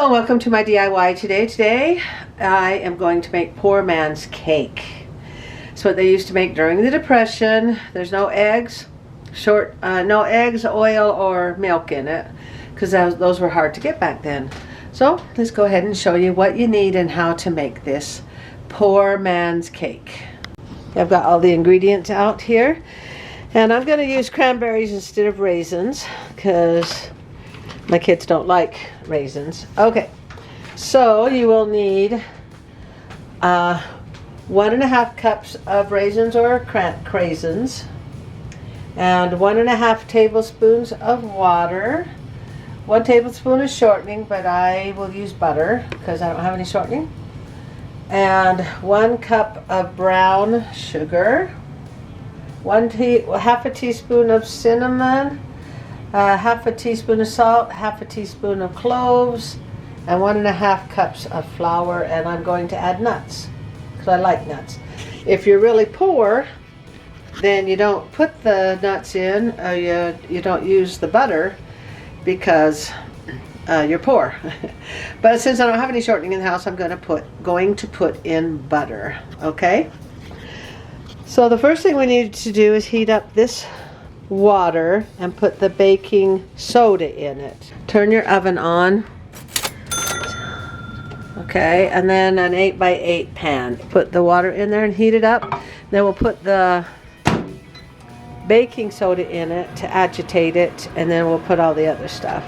Hello, welcome to my DIY today. Today I am going to make poor man's cake. It's what they used to make during the Depression. There's no eggs, no eggs, oil, or milk in it because those were hard to get back then. So let's go ahead and show you what you need and how to make this poor man's cake. I've got all the ingredients out here, and I'm going to use cranberries instead of raisins because my kids don't like raisins. Okay, so you will need 1.5 cups of raisins or craisins, and 1.5 tablespoons of water, 1 tablespoon of shortening, but I will use butter because I don't have any shortening, and 1 cup of brown sugar, half a teaspoon of cinnamon, half a teaspoon of salt, half a teaspoon of cloves, and 1.5 cups of flour. And I'm going to add nuts because I like nuts. If you're really poor, then you don't put the nuts in, or you don't use the butter because you're poor. But since I don't have any shortening in the house, I'm going to put in butter. Okay. So the first thing we need to do is heat up this water and put the baking soda in it. Turn your oven on. Okay, and then an 8x8 pan. Put the water in there and heat it up. Then we'll put the baking soda in it to agitate it, and then we'll put all the other stuff.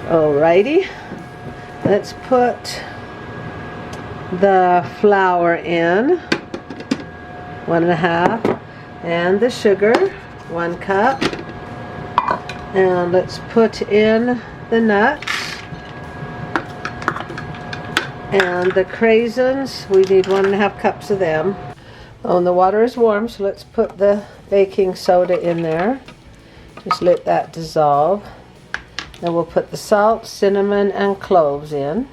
Alrighty, let's put the flour in, 1.5, and the sugar, 1 cup, and let's put in the nuts and the craisins. We need 1.5 cups of them. Oh, and the water is warm, so let's put the baking soda in there. Just let that dissolve. Then we'll put the salt, cinnamon, and cloves in.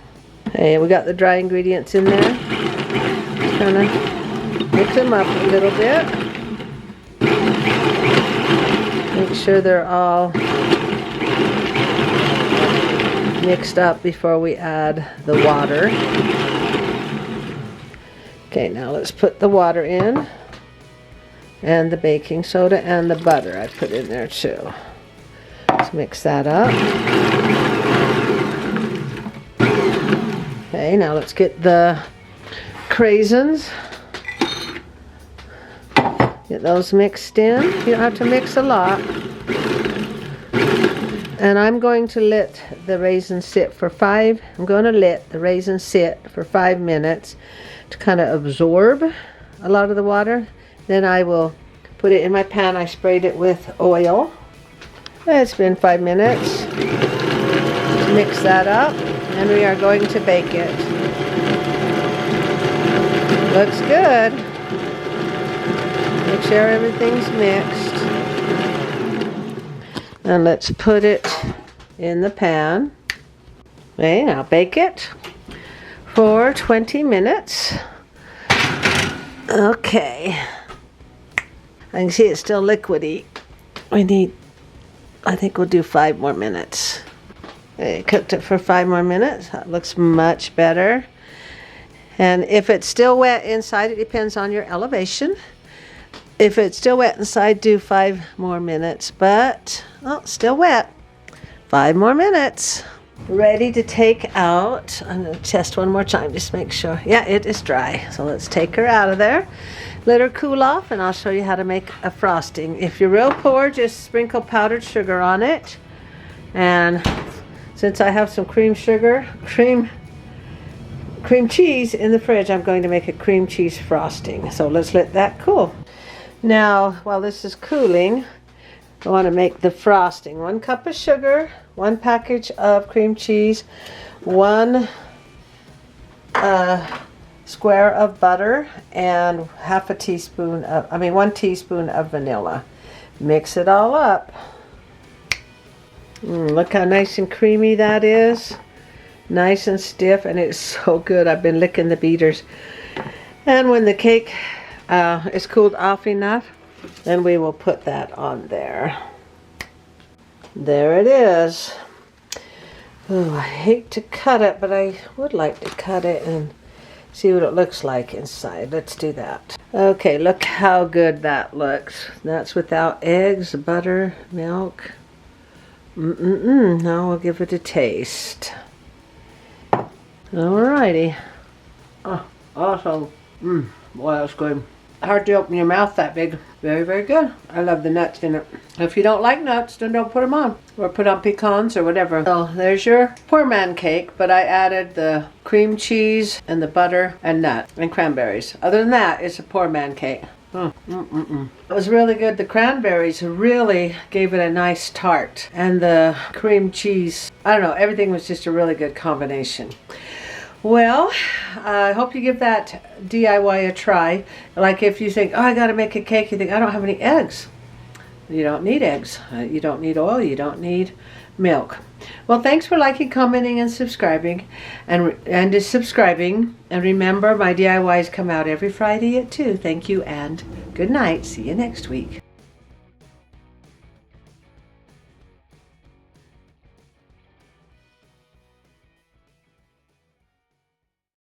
Okay, we got the dry ingredients in there. Just kind of mix them up a little bit. Make sure they're all mixed up before we add the water. Okay, now let's put the water in, and the baking soda and the butter I put in there too. Let's mix that up. Okay, now let's get the craisins. Get those mixed in. You don't have to mix a lot. And I'm going to let the raisins sit for 5 minutes to kind of absorb a lot of the water. Then I will put it in my pan. I sprayed it with oil. It's been 5 minutes. Let's mix that up, and we are going to bake it. Looks good. Make sure everything's mixed. And let's put it in the pan. Okay, now bake it for 20 minutes. Okay. I can see it's still liquidy. I think we'll do 5 more minutes. Okay, cooked it for 5 more minutes. That looks much better. And if it's still wet inside, it depends on your elevation. If it's still wet inside, do 5 more minutes. But, oh, still wet. 5 more minutes. Ready to take out. I'm going to test one more time, just make sure. Yeah, it is dry. So let's take her out of there. Let her cool off, and I'll show you how to make a frosting. If you're real poor, just sprinkle powdered sugar on it. And since I have some cream cheese in the fridge, I'm going to make a cream cheese frosting. So let's let that cool. Now, while this is cooling, I want to make the frosting. 1 cup of sugar, 1 package of cream cheese, 1 square of butter, and 1 teaspoon of vanilla. Mix it all up. Look how nice and creamy that is. Nice and stiff, and it's so good. I've been licking the beaters. And when the cake is cooled off enough, then we will put that on there. There it is. Oh, I hate to cut it, but I would like to cut it and see what it looks like inside. Let's do that. Okay, look how good that looks. That's without eggs, butter, milk. Now we'll give it a taste. Alrighty. Oh, awesome. Wow, that's good. Hard to open your mouth that big. Very, very good. I love the nuts in it. If you don't like nuts, then don't put them on. Or put on pecans or whatever. So there's your poor man cake, but I added the cream cheese and the butter and nut and cranberries. Other than that, it's a poor man cake. It was really good. The cranberries really gave it a nice tart. And the cream cheese, I don't know, everything was just a really good combination. Well, I hope you give that DIY a try. Like if you think, oh, I got to make a cake, you think, I don't have any eggs. You don't need eggs. You don't need oil. You don't need milk. Well, thanks for liking, commenting, and subscribing. And remember, my DIYs come out every Friday at 2. Thank you and good night. See you next week.